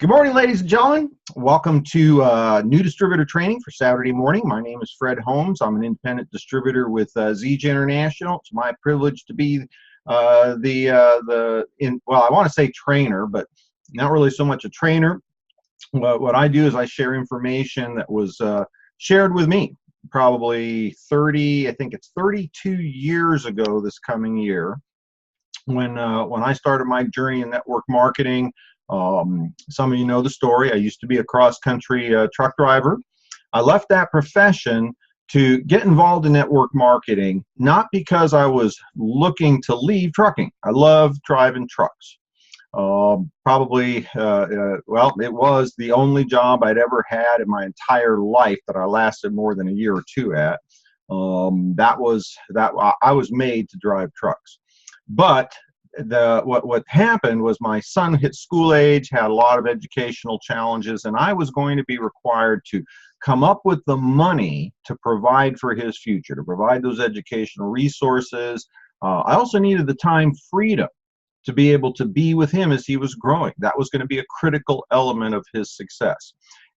Good morning, ladies and gentlemen. Welcome to new distributor training for Saturday morning. My name is Fred Holmes. I'm an independent distributor with ZJ International. It's my privilege to be I want to say trainer, but not really so much a trainer. What I do is I share information that was shared with me probably 32 years ago this coming year when I started my journey in network marketing. Some of you know the story. I used to be a cross-country truck driver. I left that profession to get involved in network marketing, not because I was looking to leave trucking. I love driving trucks. It was the only job I'd ever had in my entire life that I lasted more than a year or two at. I was made to drive trucks. But what happened was my son hit school age, had a lot of educational challenges, and I was going to be required to come up with the money to provide for his future, to provide those educational resources. I also needed the time freedom to be able to be with him as he was growing. That was going to be a critical element of his success.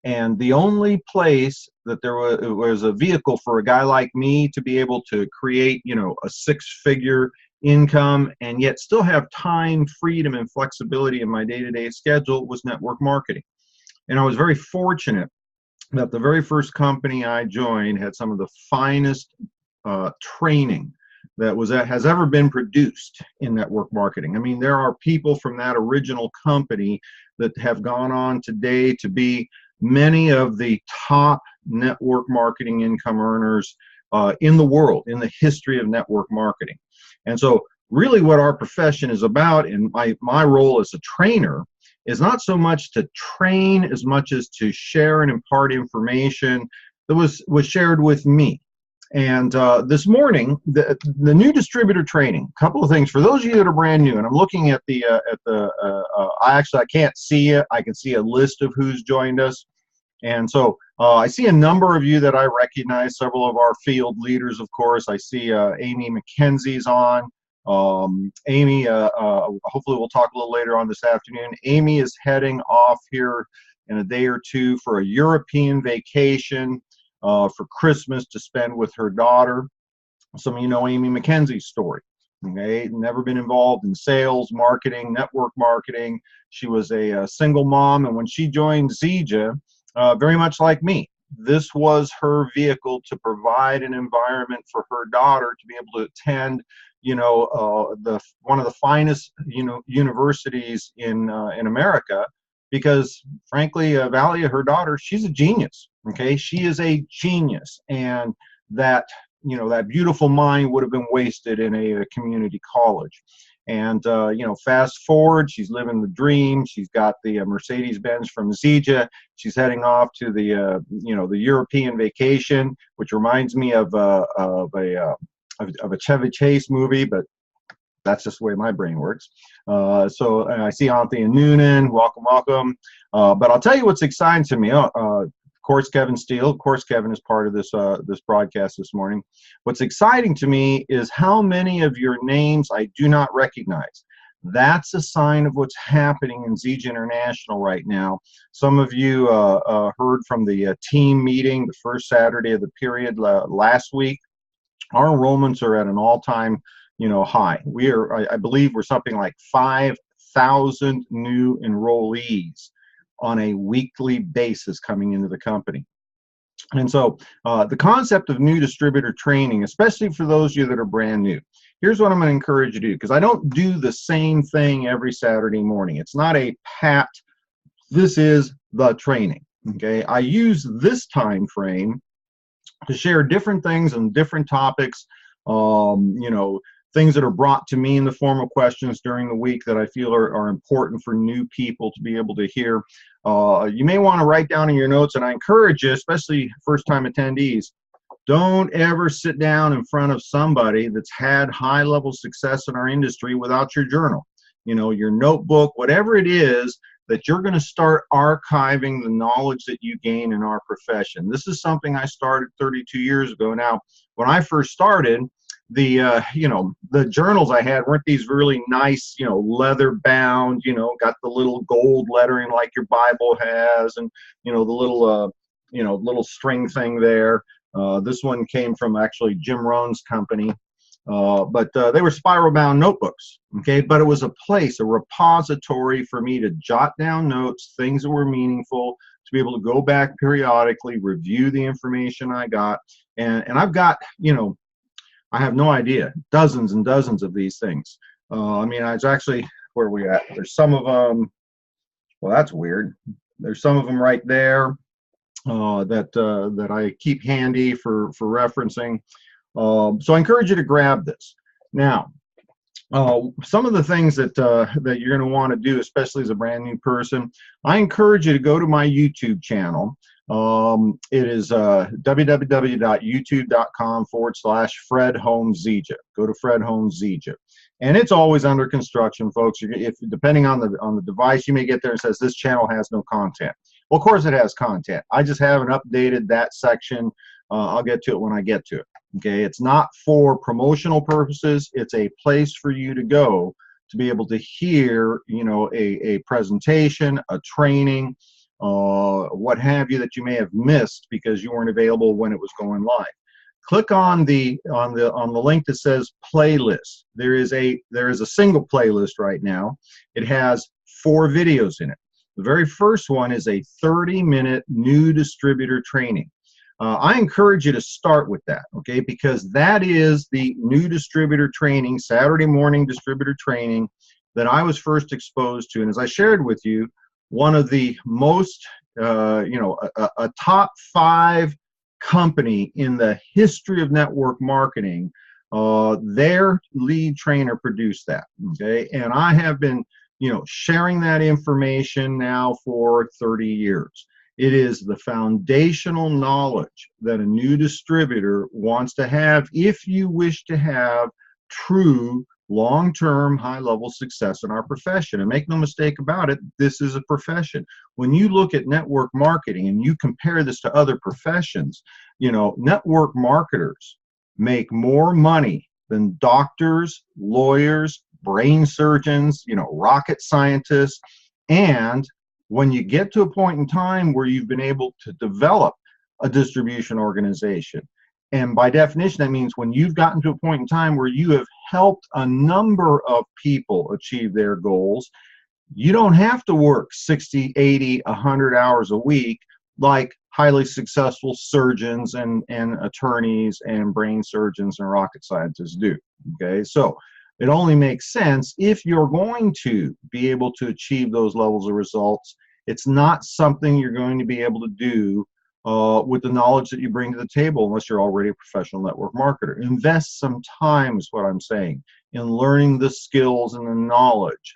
And the only place that there was a vehicle for a guy like me to be able to create, a six-figure income and yet still have time, freedom, and flexibility in my day-to-day schedule was network marketing. And I was very fortunate that the very first company I joined had some of the finest training that has ever been produced in network marketing. I mean, there are people from that original company that have gone on today to be many of the top network marketing income earners in the world, in the history of network marketing. And so really what our profession is about, and my role as a trainer, is not so much to train as much as to share and impart information that was shared with me. And this morning, the new distributor training, a couple of things. For those of you that are brand new, and I'm looking at I can't see it. I can see a list of who's joined us. And so I see a number of you that I recognize, several of our field leaders, of course. I see Amy McKenzie's on. Amy, hopefully we'll talk a little later on this afternoon. Amy is heading off here in a day or two for a European vacation for Christmas to spend with her daughter. Some of you know Amy McKenzie's story. Okay, never been involved in sales, marketing, network marketing. She was a single mom, and when she joined ZJ, very much like me, this was her vehicle to provide an environment for her daughter to be able to attend, one of the finest, universities in America, because frankly, Valia, her daughter, she's a genius. Okay, she is a genius, and that beautiful mind would have been wasted in a community college. And fast forward, she's living the dream. She's got the Mercedes-Benz from ZJ. She's heading off to the the European vacation, which reminds me of a Chevy Chase movie, but that's just the way my brain works. So I see Anthony Noonan. Welcome. But I'll tell you what's exciting to me. Of course, Kevin Steele. Of course, Kevin is part of this broadcast this morning. What's exciting to me is how many of your names I do not recognize. That's a sign of what's happening in ZJ International right now. Some of you heard from the team meeting the first Saturday of the period last week. Our enrollments are at an all-time high. I believe we're something like 5,000 new enrollees on a weekly basis coming into the company. And so the concept of new distributor training, especially for those of you that are brand new, here's what I'm going to encourage you to do, because I don't do the same thing every Saturday morning. It's not a pat, this is the training. Okay, I use this time frame to share different things and different topics, things that are brought to me in the form of questions during the week that I feel are important for new people to be able to hear. You may want to write down in your notes, and I encourage you, especially first-time attendees, don't ever sit down in front of somebody that's had high-level success in our industry without your journal, your notebook, whatever it is that you're going to start archiving the knowledge that you gain in our profession. This is something I started 32 years ago. Now, when I first started, you know, the journals I had weren't these really nice, you know, leather bound, you know, got the little gold lettering like your Bible has, and you know, the little you know, little string thing there. This one came from actually Jim Rohn's company, but they were spiral bound notebooks. Okay, but it was a place, a repository for me to jot down notes, things that were meaningful, to be able to go back periodically, review the information I got, and I've got, you know, I have no idea, dozens and dozens of these things. I mean, it's actually, where are we at? There's some of them. Well, that's weird. There's some of them right there that I keep handy for referencing. So I encourage you to grab this. Now, some of the things that that you're going to want to do, especially as a brand new person, I encourage you to go to my YouTube channel. It is www.youtube.com/Fred Holmes Zija. Go to Fred Holmes Zija, and it's always under construction, folks. If depending on the device, you may get there and says this channel has no content. Well, of course it has content. I just haven't updated that section. I'll get to it when I get to it. Okay, it's not for promotional purposes. It's a place for you to go to be able to hear, you know, a presentation, a training, what have you, that you may have missed because you weren't available when it was going live. Click on the link that says playlist. There is a single playlist right now. It has 4 videos in it. The very first one is a 30-minute new distributor training. I encourage you to start with that, okay, because that is the new distributor training, Saturday morning distributor training, that I was first exposed to. And as I shared with you, one of the most, you know, a top 5 company in the history of network marketing, their lead trainer produced that, okay? And I have been, you know, sharing that information now for 30 years. It is the foundational knowledge that a new distributor wants to have if you wish to have true long-term high-level success in our profession. And make no mistake about it, this is a profession. When you look at network marketing and you compare this to other professions, you know, network marketers make more money than doctors, lawyers, brain surgeons, you know, rocket scientists. And when you get to a point in time where you've been able to develop a distribution organization, and by definition, that means when you've gotten to a point in time where you have helped a number of people achieve their goals, you don't have to work 60, 80, 100 hours a week like highly successful surgeons and attorneys and brain surgeons and rocket scientists do. Okay, so it only makes sense if you're going to be able to achieve those levels of results. It's not something you're going to be able to do with the knowledge that you bring to the table unless you're already a professional network marketer. Invest some time, is what I'm saying, in learning the skills and the knowledge.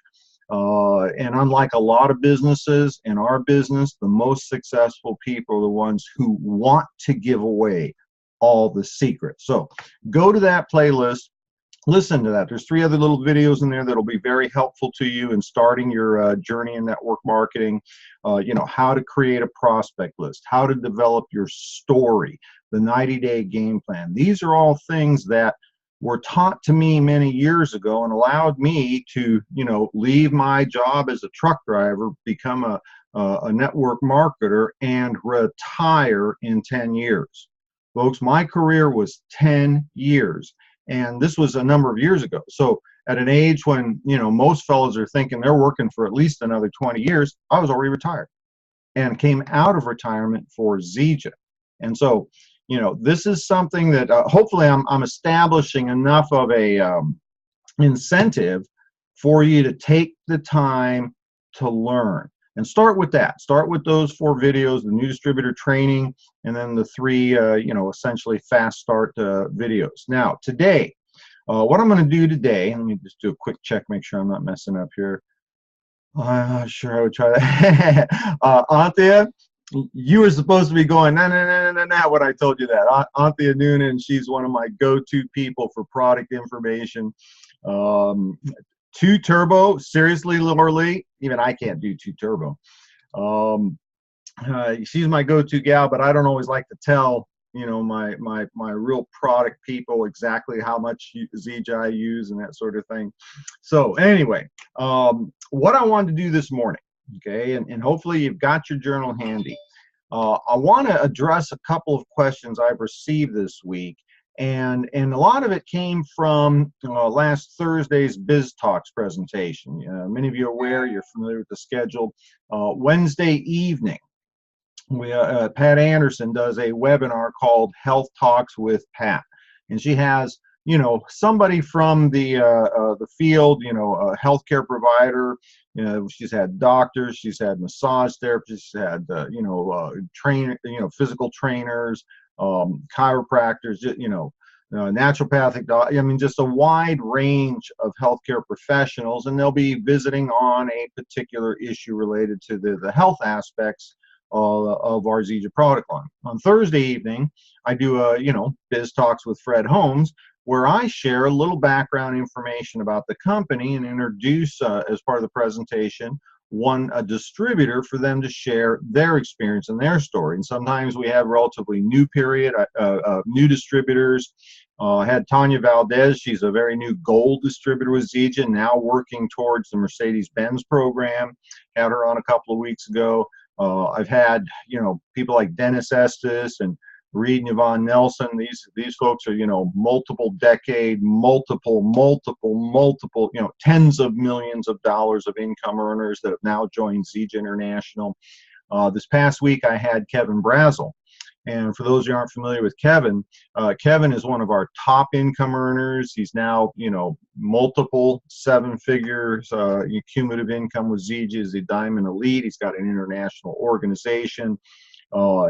And unlike a lot of businesses, in our business, the most successful people are the ones who want to give away all the secrets. So go to that playlist. Listen to that. There's 3 other little videos in there that'll be very helpful to you in starting your journey in network marketing. You know, how to create a prospect list, how to develop your story, the 90-day game plan. These are all things that were taught to me many years ago and allowed me to, you know, leave my job as a truck driver, become a network marketer, and retire in 10 years. Folks, my career was 10 years. And this was a number of years ago. So at an age when, you know, most fellows are thinking they're working for at least another 20 years, I was already retired and came out of retirement for Zija. And so, you know, this is something that hopefully I'm establishing enough of a incentive for you to take the time to learn. And start with that. Start with those 4 videos, the new distributor training, and then the 3, you know, essentially fast start videos. Now, today, what I'm going to do today, let me just do a quick check, make sure I'm not messing up here. Sure, I would try that. Anthea, you were supposed to be going, no, when I told you that. Anthea Noonan, she's one of my go-to people for product information. 2 turbo, seriously, Lorley, even I can't do 2 turbo. She's my go-to gal, but I don't always like to tell my real product people exactly how much ZJ I use and that sort of thing. So anyway, what I wanted to do this morning, okay, and hopefully you've got your journal handy. I want to address a couple of questions I've received this week, and a lot of it came from last Thursday's Biz Talks presentation. Many of you are aware, you're familiar with the schedule. Wednesday evening, Pat Anderson does a webinar called Health Talks with Pat, and she has somebody from the field, a healthcare provider. She's had doctors, she's had massage therapists, she's had physical trainers, chiropractors, naturopathic I mean, just a wide range of healthcare professionals, and they'll be visiting on a particular issue related to the health aspects of our ZJ product line. On Thursday evening, I do Biz Talks with Fred Holmes, where I share a little background information about the company and introduce, as part of the presentation, a distributor for them to share their experience and their story. And sometimes we have relatively new distributors. I had Tanya Valdez. She's a very new gold distributor with ZJ, now working towards the Mercedes-Benz program. Had her on a couple of weeks ago. I've had, people like Dennis Estes and Reed and Yvonne Nelson. These folks are, multiple decade, multiple, tens of millions of dollars of income earners that have now joined ZJ International. This past week, I had Kevin Brazel. And for those who aren't familiar with Kevin, Kevin is one of our top income earners. He's now, multiple seven figures cumulative income with ZJ. He's a Diamond Elite. He's got an international organization.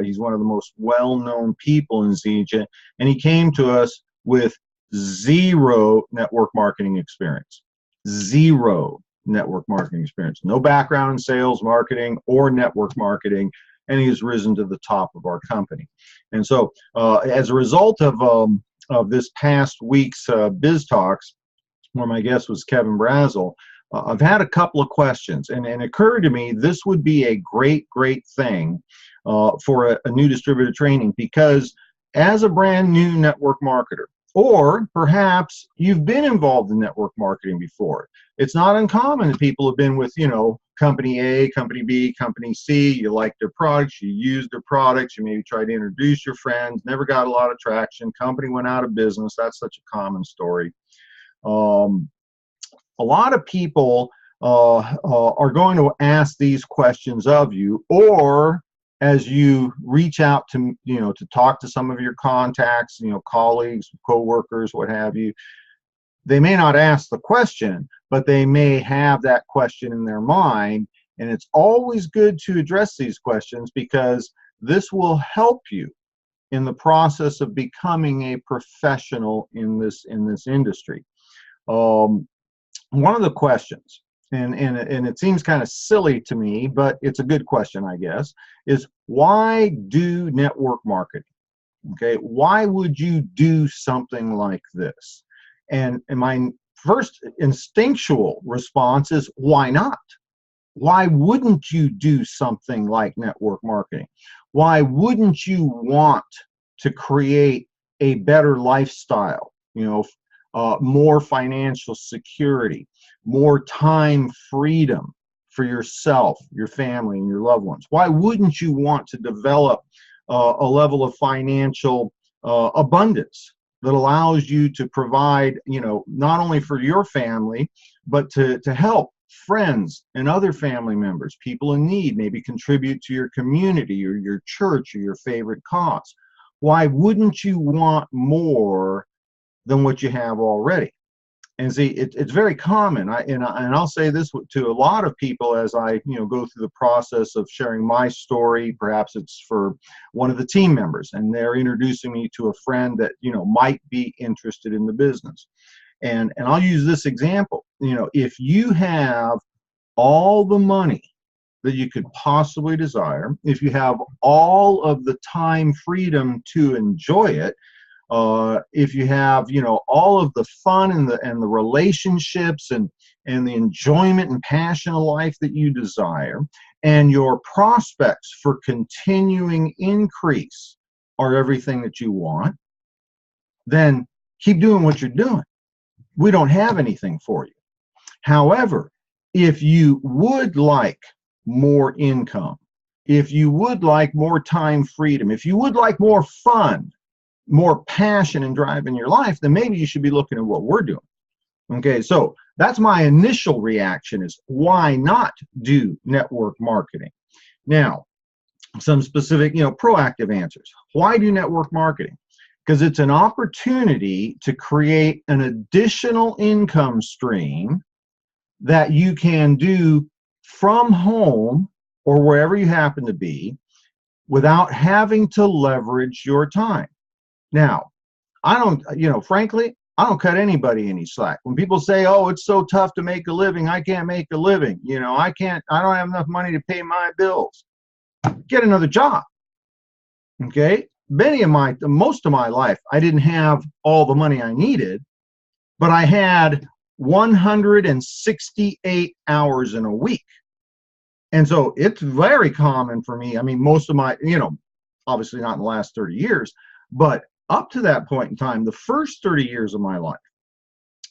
He's one of the most well-known people in ZJ. And he came to us with zero network marketing experience. Zero network marketing experience. No background in sales, marketing, or network marketing. And he has risen to the top of our company. And so as a result of this past week's Biz Talks, where my guest was Kevin Brazel, I've had a couple of questions, and it occurred to me this would be a great thing for a new distributor training, because as a brand new network marketer, or perhaps you've been involved in network marketing before, it's not uncommon that people have been with, company A, company B, company C. You like their products, you use their products, you maybe try to introduce your friends, never got a lot of traction, company went out of business. That's such a common story. A lot of people are going to ask these questions of you, or as you reach out to, to talk to some of your contacts, colleagues, co-workers, what have you, they may not ask the question, but they may have that question in their mind. And it's always good to address these questions, because this will help you in the process of becoming a professional in this industry. One of the questions, and it seems kind of silly to me, but it's a good question, I guess, is why do network marketing? Okay, why would you do something like this? And my first instinctual response is, why not? Why wouldn't you do something like network marketing? Why wouldn't you want to create a better lifestyle, more financial security, more time freedom for yourself, your family, and your loved ones? Why wouldn't you want to develop a level of financial abundance that allows you to provide, not only for your family, but to help friends and other family members, people in need, maybe contribute to your community or your church or your favorite cause? Why wouldn't you want more than what you have already? And see, it's very common. And I'll say this to a lot of people as I go through the process of sharing my story. Perhaps it's for one of the team members, and they're introducing me to a friend that might be interested in the business. And I'll use this example. If you have all the money that you could possibly desire, if you have all of the time freedom to enjoy it, if you have all of the fun and the relationships and the enjoyment and passion of life that you desire, and your prospects for continuing increase are everything that you want, then keep doing what you're doing. We don't have anything for you. However, if you would like more income, if you would like more time freedom, if you would like more fun, more passion and drive in your life, then maybe you should be looking at what we're doing. Okay, so that's my initial reaction, is why not do network marketing? Now, some specific, proactive answers. Why do network marketing? Because it's an opportunity to create an additional income stream that you can do from home or wherever you happen to be without having to leverage your time. Now, I don't, frankly, I don't cut anybody any slack. When people say, oh, it's so tough to make a living, I can't make a living, I don't have enough money to pay my bills, get another job. Okay? Most of my life, I didn't have all the money I needed, but I had 168 hours in a week. And so it's very common for me. I mean, most of my, obviously not in the last 30 years, but up to that point in time, the first 30 years of my life,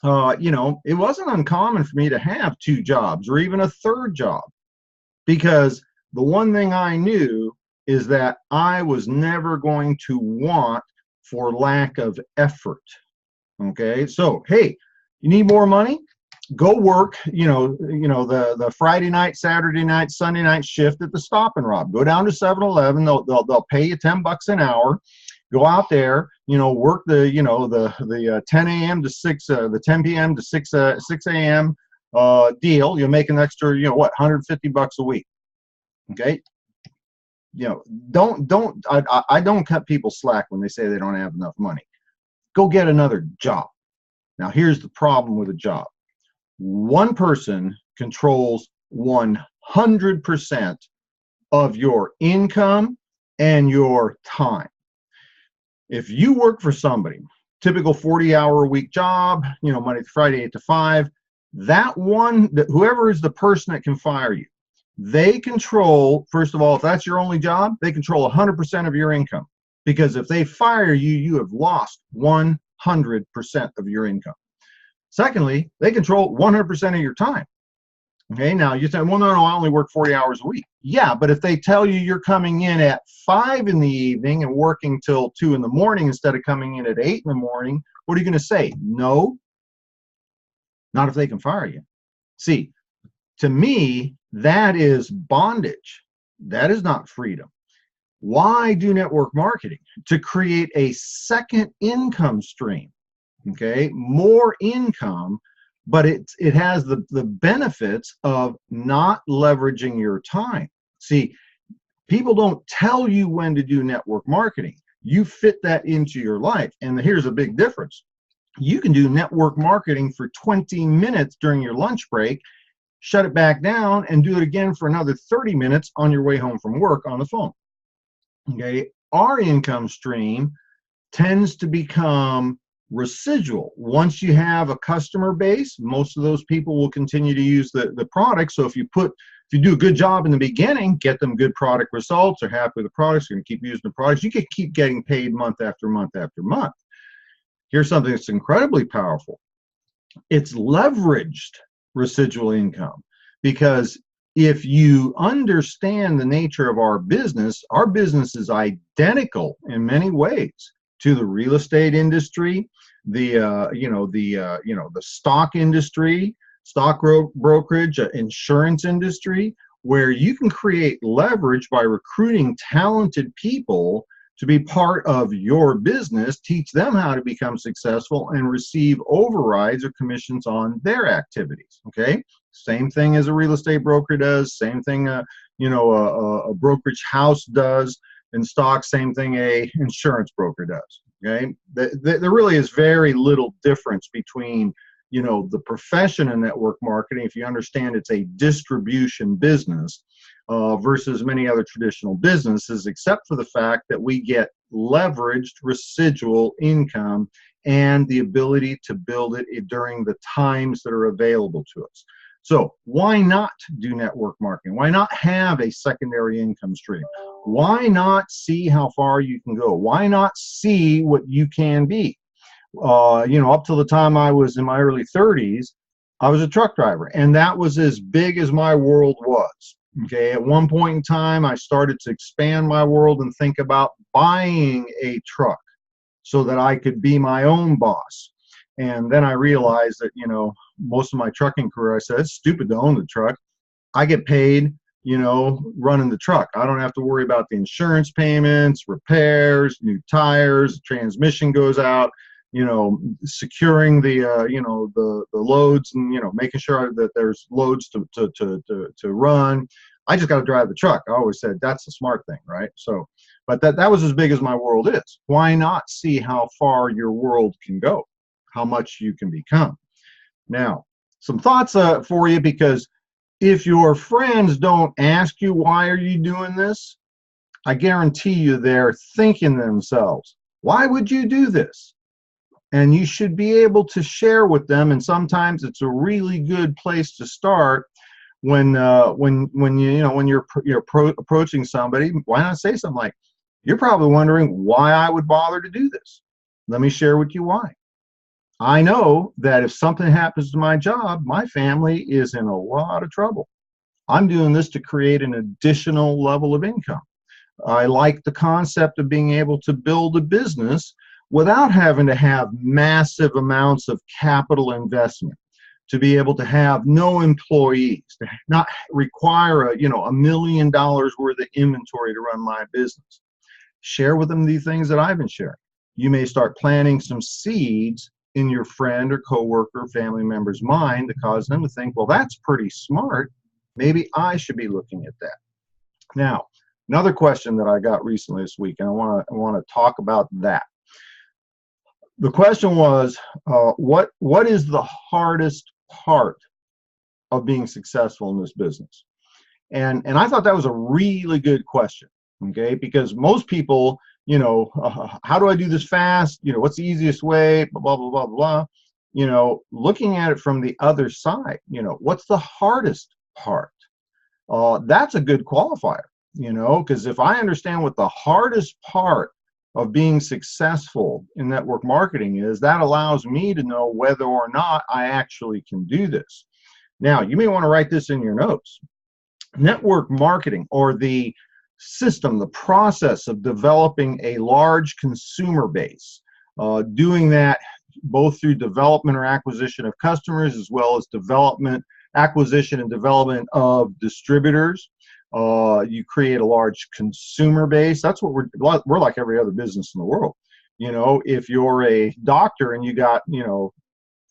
it wasn't uncommon for me to have 2 jobs or even a 3rd job, because the one thing I knew is that I was never going to want for lack of effort. Okay, so hey, you need more money? Go work, the Friday night, Saturday night, Sunday night shift at the Stop and Rob. Go down to 7-Eleven. They'll pay you $10 an hour. Go out there, work the 10 a.m. to 6, the 10 p.m. to 6 a.m. Deal. You'll make an extra, $150 a week. Okay. I don't cut people slack when they say they don't have enough money. Go get another job. Now, here's the problem with a job. One person controls 100% of your income and your time. If you work for somebody, typical 40-hour-a-week job, Monday to Friday, 8 to 5, whoever is the person that can fire you, they control, first of all, if that's your only job, they control 100% of your income. Because if they fire you, you have lost 100% of your income. Secondly, they control 100% of your time. Okay, now you say, well, no, I only work 40 hours a week. Yeah, but if they tell you you're coming in at 5 in the evening and working till 2 in the morning instead of coming in at 8 in the morning, what are you going to say? No, not if they can fire you. See, to me, that is bondage. That is not freedom. Why do network marketing? To create a second income stream. Okay, more income, but it has the benefits of not leveraging your time. See, people don't tell you when to do network marketing. You fit that into your life. And here's a big difference. You can do network marketing for 20 minutes during your lunch break, shut it back down, and do it again for another 30 minutes on your way home from work on the phone. Okay, our income stream tends to become residual. Once you have a customer base, most of those people will continue to use the product. So if you do a good job in the beginning, get them good product results, they're happy with the products, you're going to keep using the products, you can keep getting paid month after month after month. Here's something that's incredibly powerful. It's leveraged residual income, because if you understand the nature of our business is identical in many ways to the real estate industry, the stock industry, stock brokerage, insurance industry, where you can create leverage by recruiting talented people to be part of your business, teach them how to become successful, and receive overrides or commissions on their activities. Okay, same thing as a real estate broker does, same thing a brokerage house does. In stock, same thing a insurance broker does. Okay, there really is very little difference between the profession of network marketing, if you understand it's a distribution business, versus many other traditional businesses, except for the fact that we get leveraged residual income and the ability to build it during the times that are available to us. So why not do network marketing? Why not have a secondary income stream? Why not see how far you can go? Why not see what you can be? You know, up till the time I was in my early 30s, I was a truck driver, and that was as big as my world was. Okay, at one point in time, I started to expand my world and think about buying a truck so that I could be my own boss. And then I realized that, you know, most of my trucking career, I said, it's stupid to own the truck. I get paid, you know, running the truck. I don't have to worry about the insurance payments, repairs, new tires, transmission goes out, you know, securing the, you know, the loads and, you know, making sure that there's loads to run. I just got to drive the truck. I always said that's a smart thing, right? So, but that was as big as my world is. Why not see how far your world can go, how much you can become? Now, some thoughts for you, because if your friends don't ask you, why are you doing this? I guarantee you they're thinking to themselves, why would you do this? And you should be able to share with them. And sometimes it's a really good place to start when you're approaching somebody. Why not say something like, you're probably wondering why I would bother to do this. Let me share with you why. I know that if something happens to my job, my family is in a lot of trouble. I'm doing this to create an additional level of income. I like the concept of being able to build a business without having to have massive amounts of capital investment, to be able to have no employees, to not require $1 million worth of inventory to run my business. Share with them the things that I've been sharing. You may start planting some seeds in your friend or coworker or family member's mind to cause them to think, well, that's pretty smart. Maybe I should be looking at that. Now, another question that I got recently this week, and I want to talk about that. The question was, what is the hardest part of being successful in this business? And I thought that was a really good question, okay? Because most people, how do I do this fast? What's the easiest way? Blah, blah, blah, blah. Looking at it from the other side, what's the hardest part? That's a good qualifier, because if I understand what the hardest part of being successful in network marketing is, that allows me to know whether or not I actually can do this. Now, you may want to write this in your notes. Network marketing, or the system, the process of developing a large consumer base, doing that both through development or acquisition of customers, as well as acquisition and development of distributors. You create a large consumer base. That's what we're like every other business in the world. If you're a doctor and you got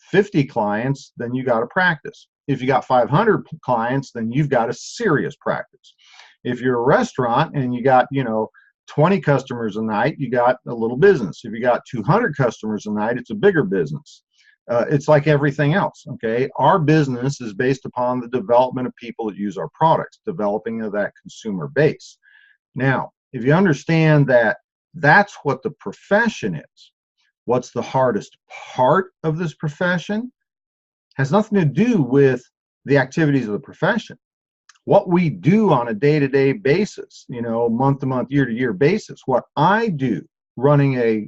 50 clients, then you got a practice. If you got 500 clients, then you've got a serious practice. If you're a restaurant and you got 20 customers a night, you got a little business. If you got 200 customers a night, it's a bigger business. It's like everything else, okay? Our business is based upon the development of people that use our products, developing of that consumer base. Now, if you understand that that's what the profession is, what's the hardest part of this profession has nothing to do with the activities of the profession. What we do on a day-to-day basis, month-to-month, year-to-year basis, what I do running a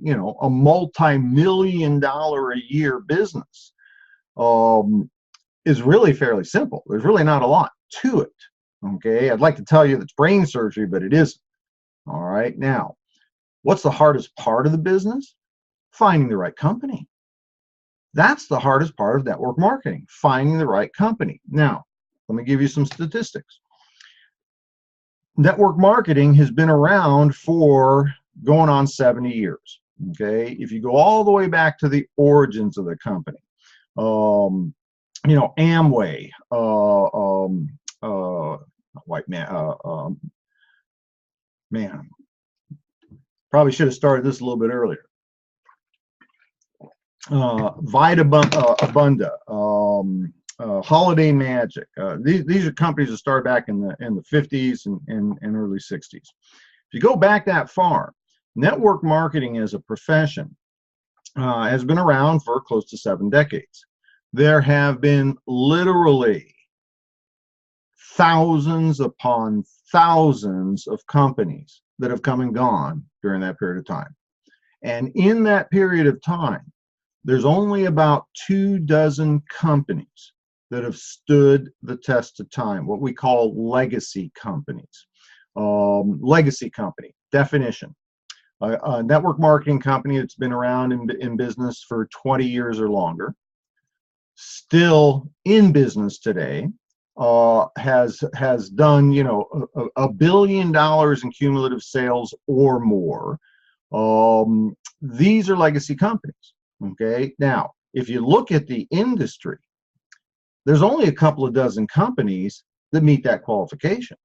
multi-million-dollar a year business is really fairly simple. There's really not a lot to it, okay? I'd like to tell you that's brain surgery, but it isn't. All right, now, what's the hardest part of the business? Finding the right company. That's the hardest part of network marketing, finding the right company. Now, let me give you some statistics. Network marketing has been around for going on 70 years, okay? If you go all the way back to the origins of the company, Amway, probably should have started this a little bit earlier. Abunda, Holiday Magic. These are companies that started back in the 50s and early 60s. If you go back that far, network marketing as a profession has been around for close to 7 decades. There have been literally thousands upon thousands of companies that have come and gone during that period of time. And in that period of time, there's only about 24 companies that have stood the test of time, what we call legacy companies. Legacy company, definition. A network marketing company that's been around in business for 20 years or longer, still in business today, has done, you know, $1 billion in cumulative sales or more. These are legacy companies. Okay, now if you look at the industry, there's only a couple of dozen companies that meet that qualification.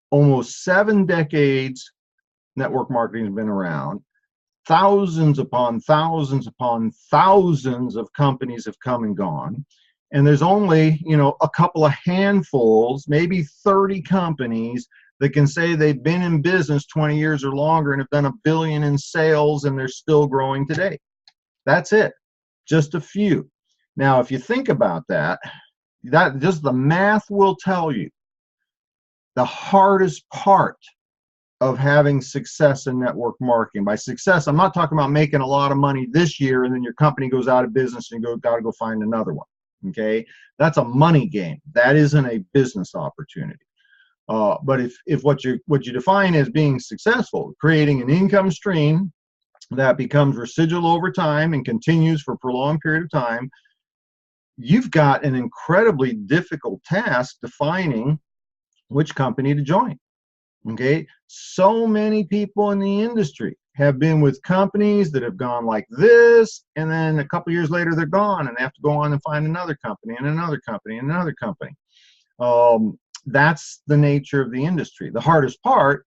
Almost 7 decades network marketing has been around. Thousands upon thousands upon thousands of companies have come and gone. And there's only, you know, a couple of handfuls, maybe 30 companies that can say they've been in business 20 years or longer and have done $1 billion in sales, and they're still growing today. That's it, just a few. Now, if you think about that, just the math will tell you the hardest part of having success in network marketing. By success, I'm not talking about making a lot of money this year and then your company goes out of business and you got to go find another one. Okay, that's a money game. That isn't a business opportunity. But if what you define as being successful, creating an income stream that becomes residual over time and continues for a prolonged period of time, you've got an incredibly difficult task defining which company to join. Okay, so many people in the industry have been with companies that have gone like this, and then a couple years later they're gone and they have to go on and find another company and another company and another company. That's the nature of the industry. The hardest part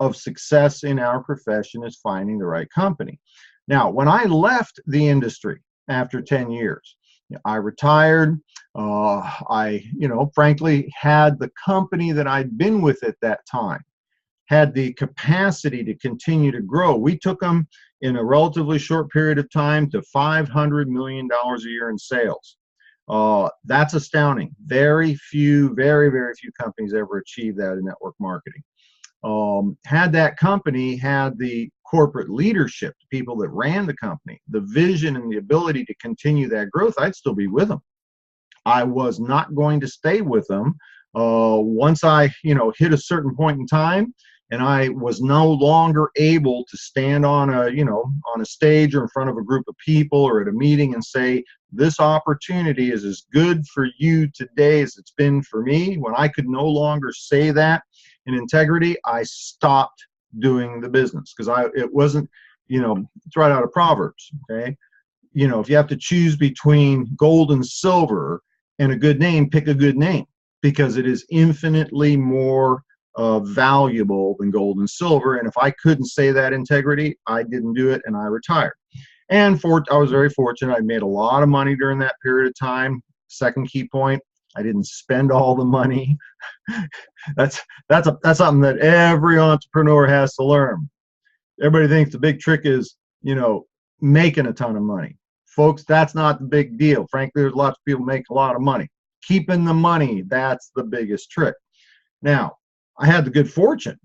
of success in our profession is finding the right company. Now, when I left the industry after 10 years, I retired. I, frankly, had the company that I'd been with at that time had the capacity to continue to grow. We took them in a relatively short period of time to $500 million a year in sales. That's astounding. Very few, very, very few companies ever achieve that in network marketing. Had that company had the corporate leadership, the people that ran the company, the vision and the ability to continue that growth, I'd still be with them. I was not going to stay with them. Once I, hit a certain point in time and I was no longer able to stand on a stage or in front of a group of people or at a meeting and say, this opportunity is as good for you today as it's been for me. When I could no longer say that in integrity, I stopped doing the business because it wasn't, it's right out of Proverbs. Okay. If you have to choose between gold and silver and a good name, pick a good name because it is infinitely more valuable than gold and silver. And if I couldn't say that integrity, I didn't do it and I retired. And I was very fortunate. I made a lot of money during that period of time. Second key point, I didn't spend all the money. That's something that every entrepreneur has to learn. Everybody thinks the big trick is, making a ton of money. Folks, that's not the big deal. Frankly, there's lots of people make a lot of money. Keeping the money, that's the biggest trick. Now, I had the good fortune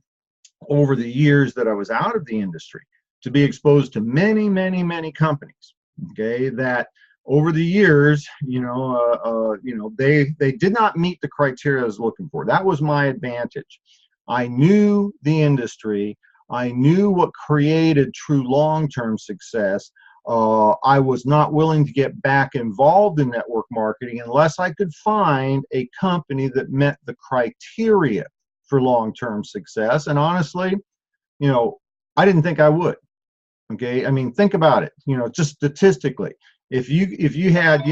over the years that I was out of the industry to be exposed to many, many, many companies, okay, that over the years, they did not meet the criteria I was looking for. That was my advantage. I knew the industry. I knew what created true long-term success. I was not willing to get back involved in network marketing unless I could find a company that met the criteria for long-term success. And honestly, I didn't think I would. Okay, I mean, think about it. Just statistically, if you had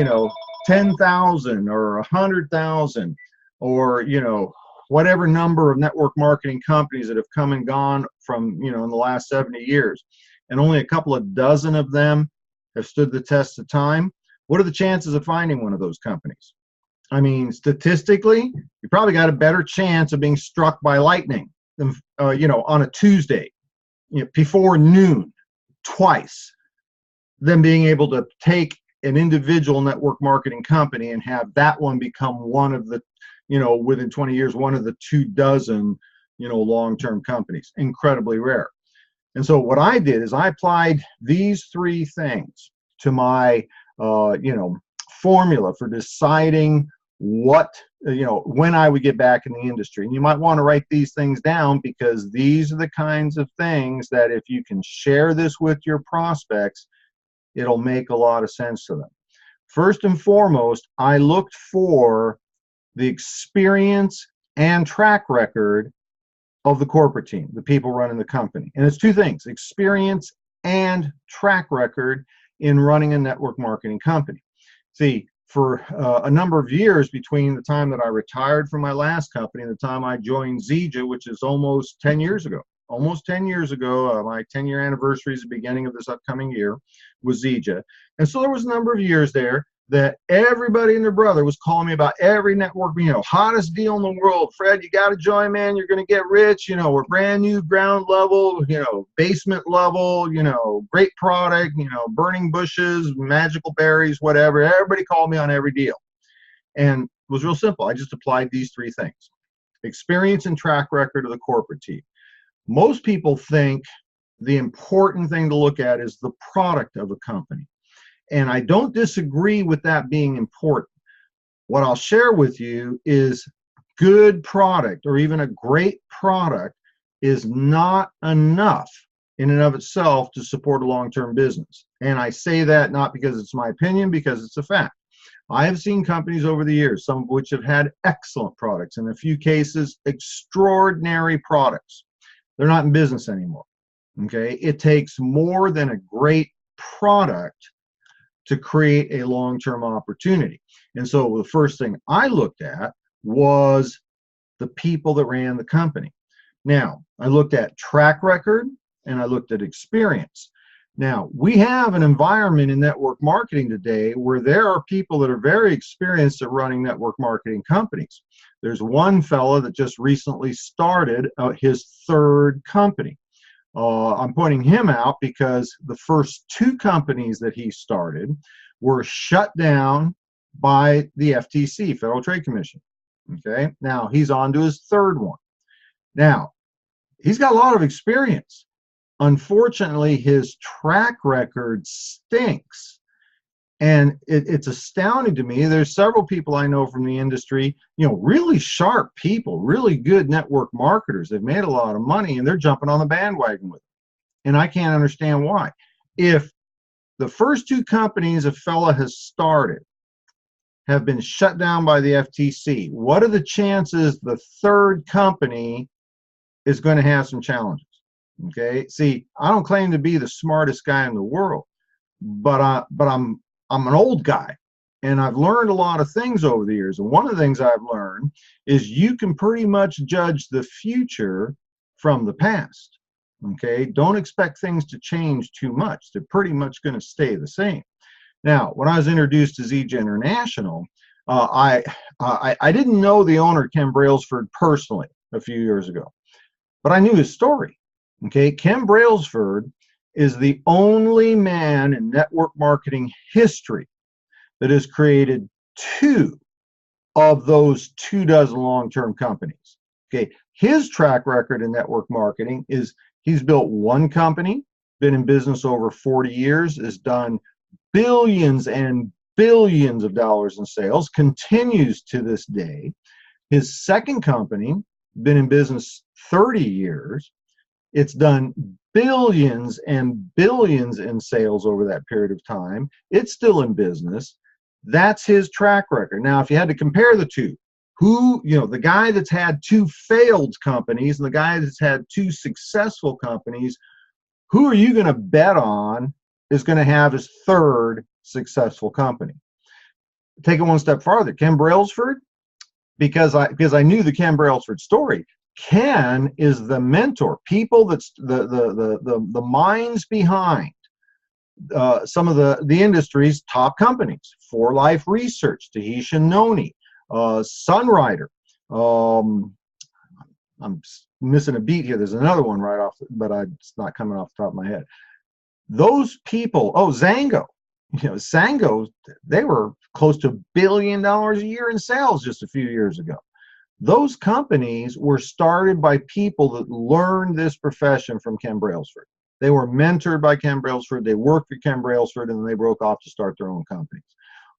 10,000 or 100,000 or whatever number of network marketing companies that have come and gone from in the last 70 years, and only a couple of dozen of them have stood the test of time, what are the chances of finding one of those companies? I mean, statistically, you probably got a better chance of being struck by lightning than on a Tuesday before noon twice than being able to take an individual network marketing company and have that one become one of the within 20 years, one of the 24, long-term companies. Incredibly rare. And so what I did is I applied these three things to my, formula for deciding when I would get back in the industry. And you might want to write these things down, because these are the kinds of things that if you can share this with your prospects, it'll make a lot of sense to them. First and foremost, I looked for the experience and track record of the corporate team, the people running the company. And it's two things: experience and track record in running a network marketing company. See, for a number of years between the time that I retired from my last company and the time I joined Zija, which is almost 10 years ago. My 10-year anniversary is the beginning of this upcoming year with Zija. And so there was a number of years there that everybody and their brother was calling me about every network, hottest deal in the world. Fred, you got to join, man. You're going to get rich. We're brand new, ground level, basement level, great product, burning bushes, magical berries, whatever. Everybody called me on every deal. And it was real simple. I just applied these three things: experience and track record of the corporate team. Most people think the important thing to look at is the product of a company. And I don't disagree with that being important. What I'll share with you is good product, or even a great product, is not enough in and of itself to support a long-term business. And I say that not because it's my opinion, because it's a fact. I have seen companies over the years, some of which have had excellent products, in a few cases, extraordinary products. They're not in business anymore. Okay? It takes more than a great product to create a long-term opportunity. And so the first thing I looked at was the people that ran the company. Now, I looked at track record and I looked at experience. Now, we have an environment in network marketing today where there are people that are very experienced at running network marketing companies. There's one fella that just recently started his third company. I'm pointing him out because the first two companies that he started were shut down by the FTC, Federal Trade Commission. Okay, now he's on to his third one. Now, he's got a lot of experience. Unfortunately, his track record stinks. And it's astounding to me. There's several people I know from the industry, really sharp people, really good network marketers. They've made a lot of money and they're jumping on the bandwagon with it. And I can't understand why. If the first two companies a fella has started have been shut down by the FTC, what are the chances the third company is going to have some challenges? Okay. See, I don't claim to be the smartest guy in the world, but I'm an old guy, and I've learned a lot of things over the years. And one of the things I've learned is you can pretty much judge the future from the past. Okay, don't expect things to change too much. They're pretty much going to stay the same. Now, when I was introduced to Zija International, I didn't know the owner, Ken Brailsford, personally a few years ago, but I knew his story. Okay, Ken Brailsford is the only man in network marketing history that has created two of those 24 long-term companies. Okay, his track record in network marketing is he's built one company, been in business over 40 years, has done billions and billions of dollars in sales, continues to this day. His second company, been in business 30 years, it's done billions and billions in sales over that period of time. It's still in business. That's his track record. Now, if you had to compare the two, the guy that's had two failed companies and the guy that's had two successful companies, who are you going to bet on is going to have his third successful company? Take it one step farther. Ken Brailsford, because I knew the Ken Brailsford story. Ken is the mentor. People that's the minds behind some of the industry's top companies. For Life Research, Tahitian Noni, Sunrider. I'm missing a beat here. There's another one right off, but it's not coming off the top of my head. Those people. Oh, Zango. Zango. They were close to $1 billion a year in sales just a few years ago. Those companies were started by people that learned this profession from Ken Brailsford. They were mentored by Ken Brailsford. They worked for Ken Brailsford, and then they broke off to start their own companies.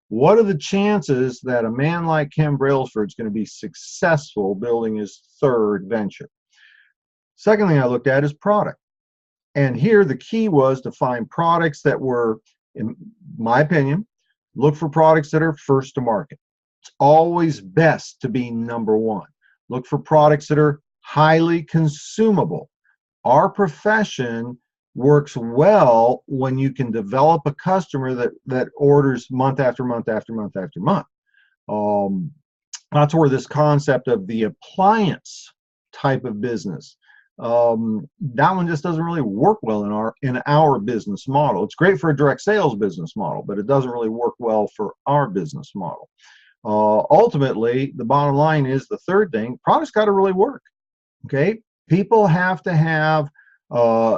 What are the chances that a man like Ken Brailsford is going to be successful building his third venture? Second thing I looked at is product. And here the key was to find products that were, in my opinion, look for products that are first to market. It's always best to be number one. Look for products that are highly consumable. Our profession works well when you can develop a customer that orders month after month after month after month. That's where this concept of the appliance type of business, that one just doesn't really work well in our business model. It's great for a direct sales business model, but it doesn't really work well for our business model. Ultimately, the bottom line is the third thing: products got to really work. Okay, people have to have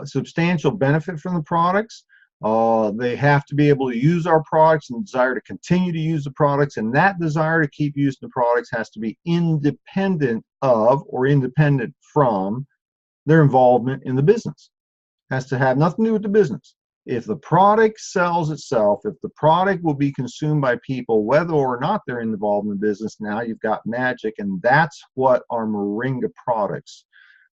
substantial benefit from the products. They have to be able to use our products and desire to continue to use the products, and that desire to keep using the products has to be independent of or independent from their involvement in the business. Has to have nothing to do with the business. If the product sells itself, if the product will be consumed by people, whether or not they're involved in the business, now you've got magic, and that's what our Moringa products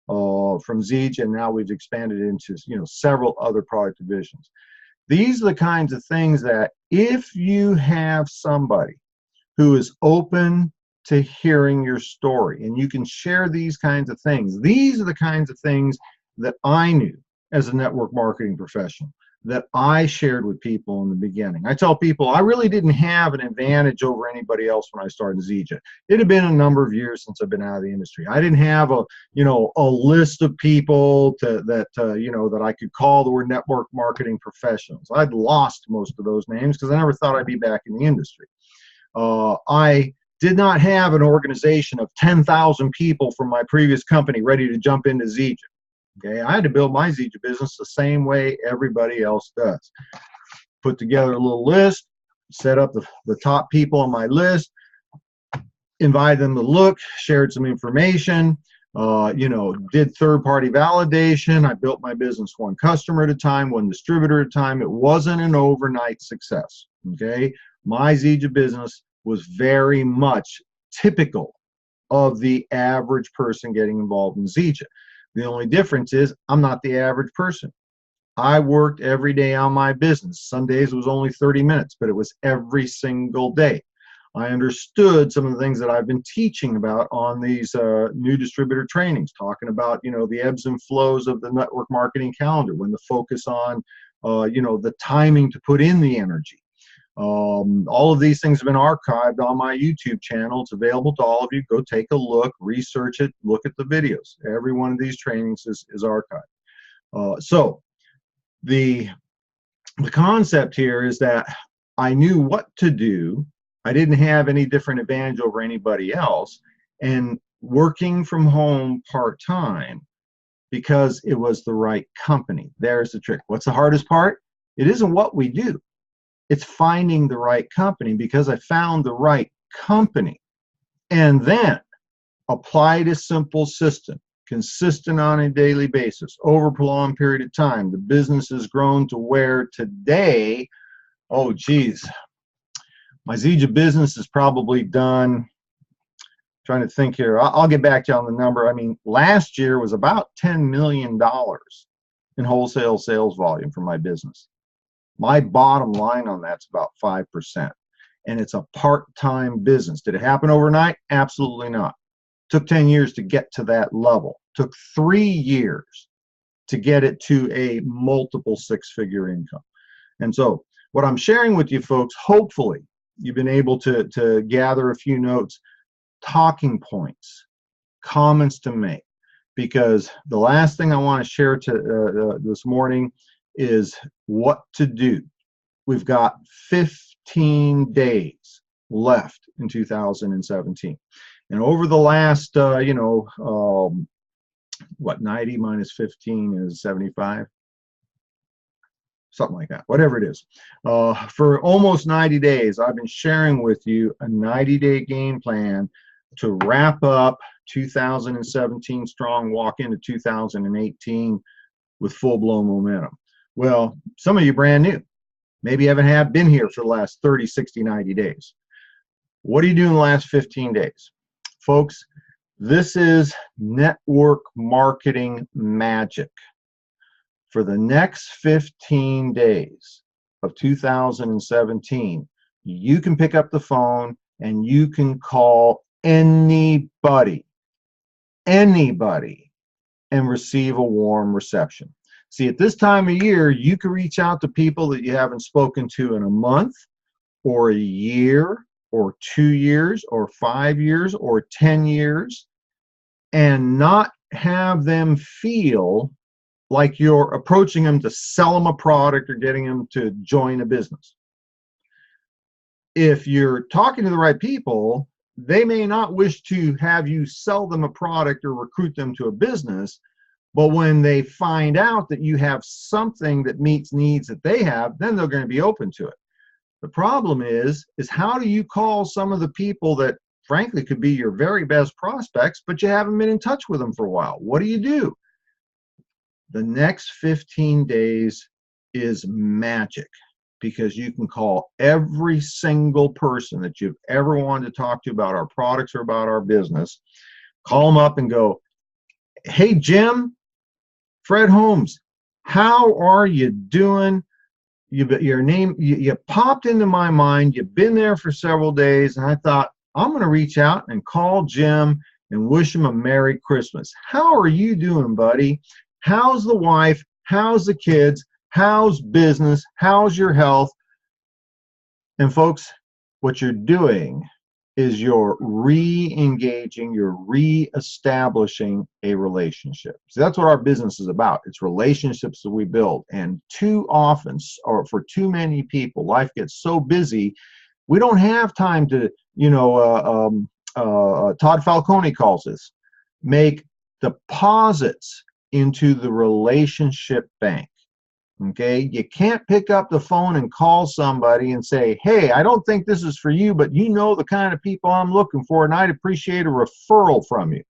from Zija, and now we've expanded into several other product divisions. These are the kinds of things that if you have somebody who is open to hearing your story and you can share these kinds of things, these are the kinds of things that I knew as a network marketing professional, that I shared with people in the beginning. I tell people I really didn't have an advantage over anybody else when I started Zija. It had been a number of years since I've been out of the industry. I didn't have a list of people that I could call that were network marketing professionals. I'd lost most of those names because I never thought I'd be back in the industry. I did not have an organization of 10,000 people from my previous company ready to jump into Zija. Okay, I had to build my Zija business the same way everybody else does. Put together a little list, set up the top people on my list, invited them to look, shared some information, did third-party validation. I built my business one customer at a time, one distributor at a time. It wasn't an overnight success. Okay, my Zija business was very much typical of the average person getting involved in Zija. The only difference is I'm not the average person. I worked every day on my business. Some days it was only 30 minutes, but it was every single day. I understood some of the things that I've been teaching about on these new distributor trainings, talking about, the ebbs and flows of the network marketing calendar, when to focus on, the timing to put in the energy. All of these things have been archived on my YouTube channel. It's available to all of you. Go take a look, research it, look at the videos. Every one of these trainings is archived. So the concept here is that I knew what to do. I didn't have any different advantage over anybody else. And working from home part-time because it was the right company. There's the trick. What's the hardest part? It isn't what we do. It's finding the right company, because I found the right company and then applied a simple system, consistent on a daily basis, over a prolonged period of time. The business has grown to where today, oh geez, my Zija business is probably done, trying to think here, I'll get back to you on the number. I mean, last year was about $10 million in wholesale sales volume for my business. My bottom line on that's about 5%. And it's a part-time business. Did it happen overnight? Absolutely not. Took 10 years to get to that level. Took 3 years to get it to a multiple six-figure income. And so what I'm sharing with you folks, hopefully you've been able to gather a few notes, talking points, comments to make. Because the last thing I want to share this morning is what to do. We've got 15 days left in 2017. And over the last, 90 minus 15 is 75? Something like that, whatever it is. For almost 90 days, I've been sharing with you a 90-day game plan to wrap up 2017 strong, walk into 2018 with full-blown momentum? Well, some of you brand new. Maybe you haven't been here for the last 30, 60, 90 days. What do you do in the last 15 days? Folks, this is network marketing magic. For the next 15 days of 2017, you can pick up the phone and you can call anybody, and receive a warm reception. See, at this time of year, you can reach out to people that you haven't spoken to in a month, or a year, or 2 years, or 5 years, or 10 years, and not have them feel like you're approaching them to sell them a product or getting them to join a business. If you're talking to the right people, they may not wish to have you sell them a product or recruit them to a business, but when they find out that you have something that meets needs that they have, then they're going to be open to it. The problem is how do you call some of the people that frankly could be your very best prospects, but you haven't been in touch with them for a while? What do? The next 15 days is magic, because you can call every single person that you've ever wanted to talk to about our products or about our business, call them up and go, hey, Jim, Fred Holmes, how are you doing? Your name, you popped into my mind. You've been there for several days, and I thought, I'm going to reach out and call Jim and wish him a Merry Christmas. How are you doing, buddy? How's the wife? How's the kids? How's business? How's your health? And folks, what you're doing is you're re-engaging, you're re-establishing a relationship. So that's what our business is about. It's relationships that we build. And too often, or for too many people, life gets so busy, we don't have time to, Todd Falcone calls this, make deposits into the relationship bank. Okay, you can't pick up the phone and call somebody and say, hey, I don't think this is for you, but you know the kind of people I'm looking for, and I'd appreciate a referral from you.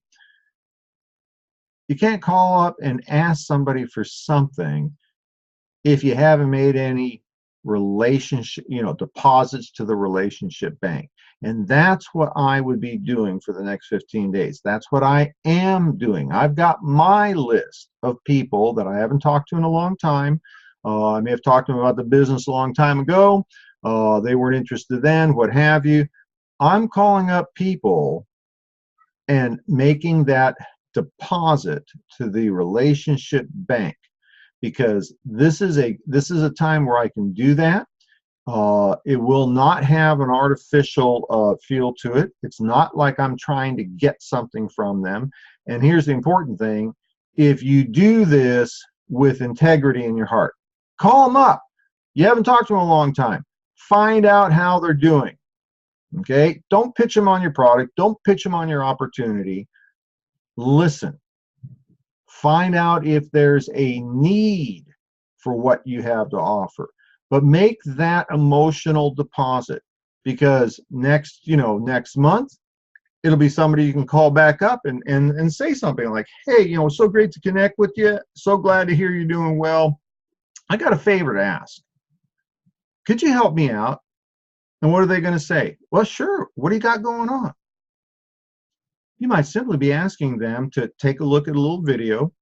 You can't call up and ask somebody for something if you haven't made any relationship, deposits to the relationship bank. And that's what I would be doing for the next 15 days. That's what I am doing. I've got my list of people that I haven't talked to in a long time. I may have talked to them about the business a long time ago. They weren't interested then, what have you. I'm calling up people and making that deposit to the relationship bank, because this is a time where I can do that. It will not have an artificial feel to it. It's not like I'm trying to get something from them. And here's the important thing. If you do this with integrity in your heart, call them up. You haven't talked to them in a long time. Find out how they're doing. Okay? Don't pitch them on your product. Don't pitch them on your opportunity. Listen. Find out if there's a need for what you have to offer. But make that emotional deposit, because next month, it'll be somebody you can call back up and say something like, hey, so great to connect with you. So glad to hear you're doing well. I got a favor to ask. Could you help me out? And what are they going to say? Well, sure. What do you got going on? You might simply be asking them to take a look at a little video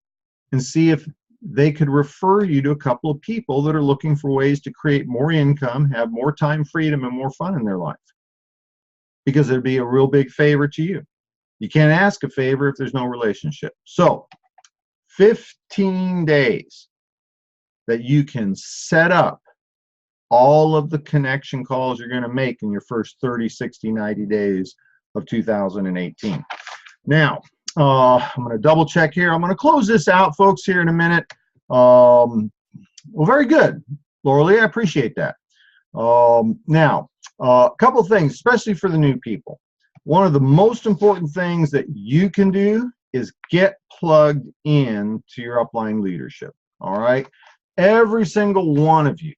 and see if they could refer you to a couple of people that are looking for ways to create more income, have more time freedom, and more fun in their life. Because it'd be a real big favor to you. You can't ask a favor if there's no relationship. So 15 days that you can set up all of the connection calls you're going to make in your first 30, 60, 90 days of 2018. Now, I'm going to double check here. I'm going to close this out, folks, here in a minute. Well, very good, Laura Lee. I appreciate that. Now, a couple things, especially for the new people. One of the most important things that you can do is get plugged in to your upline leadership. All right. Every single one of you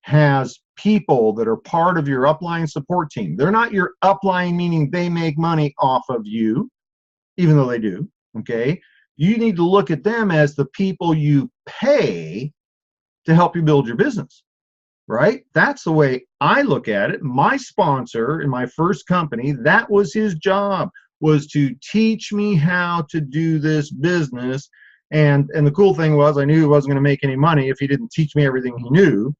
has people that are part of your upline support team. They're not your upline, meaning they make money off of you, even though they do, okay? You need to look at them as the people you pay to help you build your business, right? That's the way I look at it. My sponsor in my first company, that was his job, was to teach me how to do this business. And the cool thing was, I knew he wasn't going to make any money if he didn't teach me everything he knew.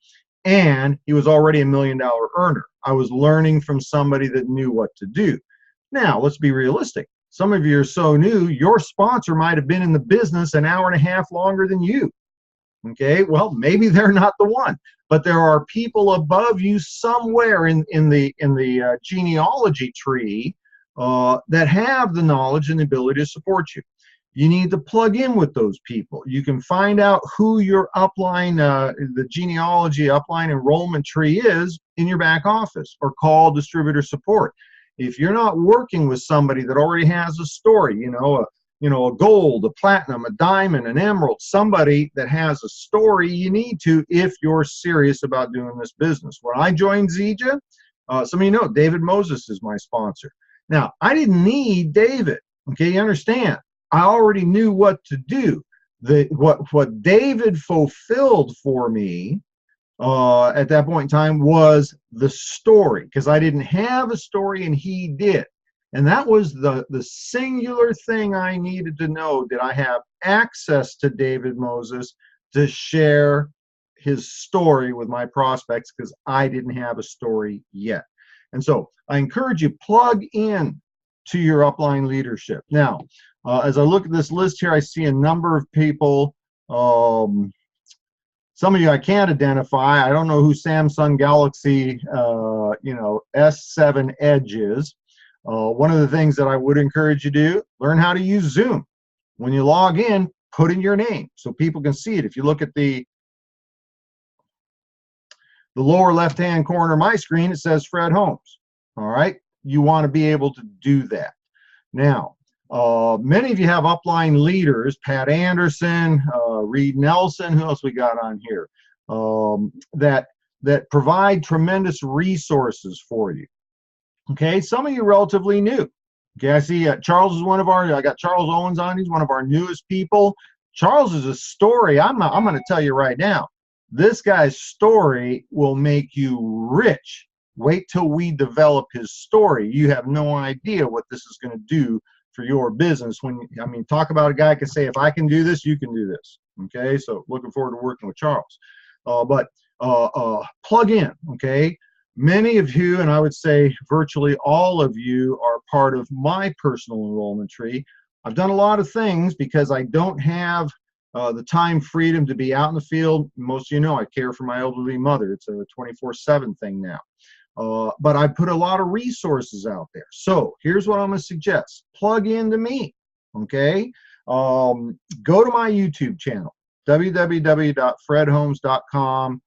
And he was already $1 million earner. I was learning from somebody that knew what to do. Now, let's be realistic. Some of you are so new, your sponsor might have been in the business an hour and a half longer than you. Okay, well, maybe they're not the one, but there are people above you somewhere in the genealogy tree that have the knowledge and the ability to support you. You need to plug in with those people. You can find out who your upline, the genealogy upline enrollment tree is in your back office, or call distributor support. If you're not working with somebody that already has a story, you know, a gold, a platinum, a diamond, an emerald, somebody that has a story, you need to, if you're serious about doing this business. When I joined Zija, some of you know, David Moses is my sponsor. Now, I didn't need David, okay, you understand? I already knew what to do. What David fulfilled for me at that point in time was the story, because I didn't have a story and he did. And that was the singular thing I needed to know. Did I have access to David Moses to share his story with my prospects, because I didn't have a story yet. And so I encourage you, plug in to your upline leadership. Now, as I look at this list here, I see a number of people. Some of you I can't identify. I don't know who Samsung Galaxy S7 Edge is. One of the things that I would encourage you to do, learn how to use Zoom. When you log in, put in your name so people can see it. If you look at the lower left-hand corner of my screen, it says Fred Holmes. All right, you want to be able to do that. Now, many of you have upline leaders, Pat Anderson, Reed Nelson, who else we got on here, that provide tremendous resources for you. Okay, some of you relatively new. Okay, I see Charles is one of our, I got Charles Owens on, he's one of our newest people. Charles is a story, I'm going to tell you right now, this guy's story will make you rich. Wait till we develop his story. You have no idea what this is going to do for your business. I mean, talk about a guy who can say, if I can do this, you can do this. Okay, so looking forward to working with Charles. Plug in, okay? Many of you, and I would say virtually all of you, are part of my personal enrollment tree. I've done a lot of things because I don't have the time freedom to be out in the field. Most of you know I care for my elderly mother. It's a 24/7 thing now. But I put a lot of resources out there. So here's what I'm going to suggest. Plug into me, okay? Go to my YouTube channel, www.fredholmes.com.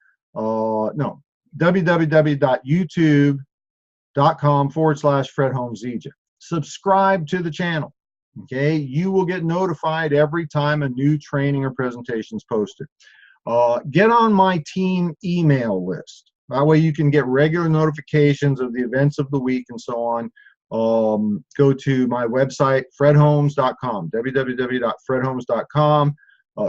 www.youtube.com/Fred Holmes Egypt. Subscribe to the channel, okay? You will get notified every time a new training or presentation is posted. Get on my team email list. That way you can get regular notifications of the events of the week and so on. Go to my website, fredholmes.com, www.fredholmes.com.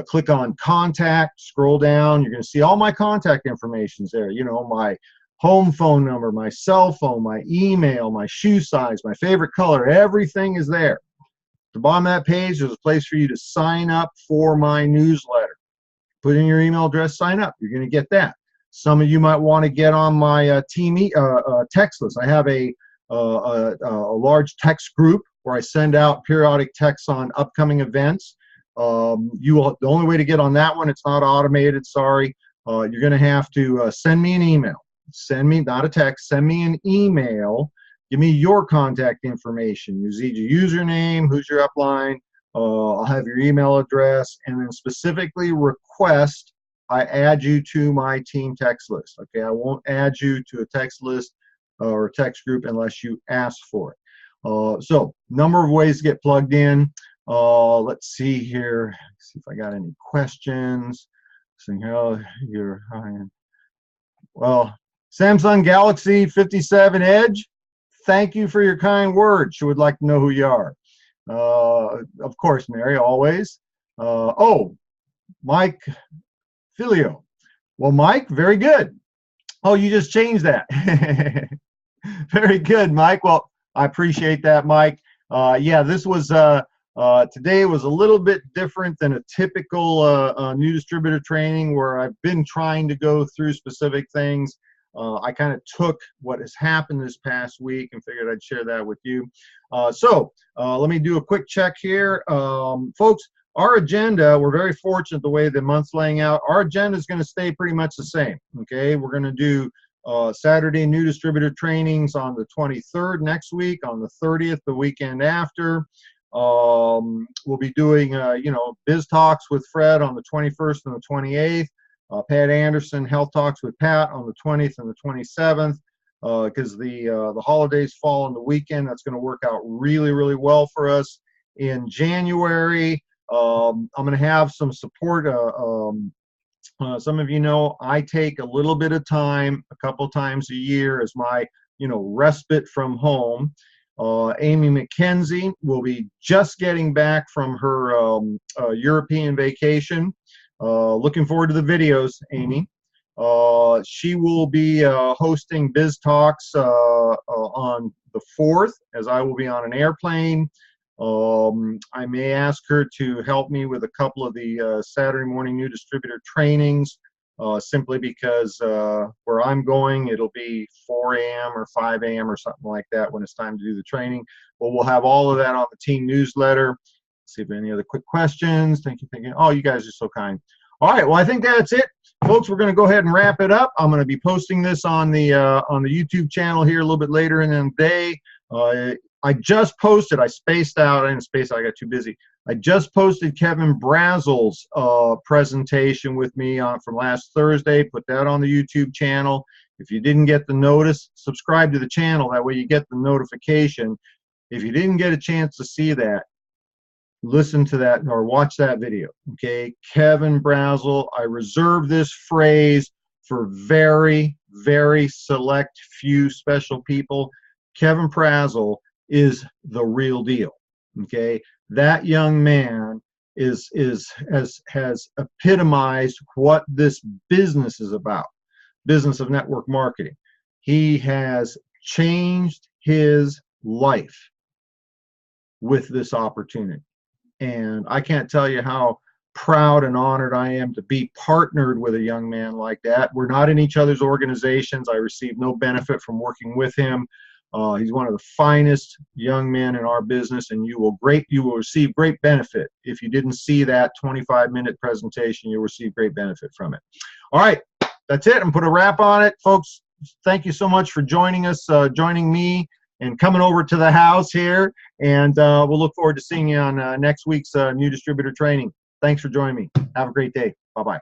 Click on contact, scroll down. You're going to see all my contact information there. You know, my home phone number, my cell phone, my email, my shoe size, my favorite color, everything is there. At the bottom of that page, there's a place for you to sign up for my newsletter. Put in your email address, sign up. You're going to get that. Some of you might want to get on my team text list. I have a large text group where I send out periodic texts on upcoming events. The only way to get on that one, it's not automated, sorry. You're going to have to send me an email. Send me, not a text, send me an email. Give me your contact information. Use your username, who's your upline. I'll have your email address, and then specifically request I add you to my team text list. Okay, I won't add you to a text list or a text group unless you ask for it. So, number of ways to get plugged in. Let's see here. See if I got any questions. See how you're. Well, Samsung Galaxy 57 Edge, thank you for your kind words. She would like to know who you are. Of course, Mary, always. Oh, Mike Filio. Well, Mike, very good. Oh, you just changed that. Very good, Mike. Well, I appreciate that, Mike. Yeah, this was today was a little bit different than a typical new distributor training where I've been trying to go through specific things. I kind of took what has happened this past week and figured I'd share that with you. Let me do a quick check here. Folks, our agenda, we're very fortunate the way the month's laying out. Our agenda is going to stay pretty much the same. Okay, we're going to do Saturday new distributor trainings on the 23rd next week, on the 30th the weekend after. We'll be doing biz talks with Fred on the 21st and the 28th. Pat Anderson health talks with Pat on the 20th and the 27th. Because the holidays fall on the weekend, that's going to work out really well for us. In January, I'm going to have some support. Some of you know I take a little bit of time, a couple times a year, as my respite from home. Amy McKenzie will be just getting back from her European vacation. Looking forward to the videos, Amy. She will be hosting Biz Talks on the 4th, as I will be on an airplane. I may ask her to help me with a couple of the Saturday morning new distributor trainings, simply because where I'm going, it'll be 4 a.m. or 5 a.m. or something like that when it's time to do the training. But we'll have all of that on the team newsletter. Let's see if any other quick questions. Thank you. Oh, you guys are so kind. All right, well, I think that's it. Folks, we're going to go ahead and wrap it up. I'm going to be posting this on the YouTube channel here a little bit later in the day. I just posted, I spaced out, I didn't space out, I got too busy. I just posted Kevin Brazel's presentation with me from last Thursday, put that on the YouTube channel. If you didn't get the notice, subscribe to the channel, that way you get the notification. If you didn't get a chance to see that, listen to that or watch that video, okay? Kevin Brazel, I reserve this phrase for very select few special people. Kevin Brazel is the real deal, okay? That young man has epitomized what this business is about, business of network marketing. He has changed his life with this opportunity. And I can't tell you how proud and honored I am to be partnered with a young man like that. We're not in each other's organizations. I receive no benefit from working with him. He's one of the finest young men in our business, and you will receive great benefit. If you didn't see that 25-minute presentation, you'll receive great benefit from it. All right, that's it. I'm put a wrap on it, folks. Thank you so much for joining us, joining me, and coming over to the house here. And we'll look forward to seeing you on next week's new distributor training. Thanks for joining me. Have a great day. Bye-bye.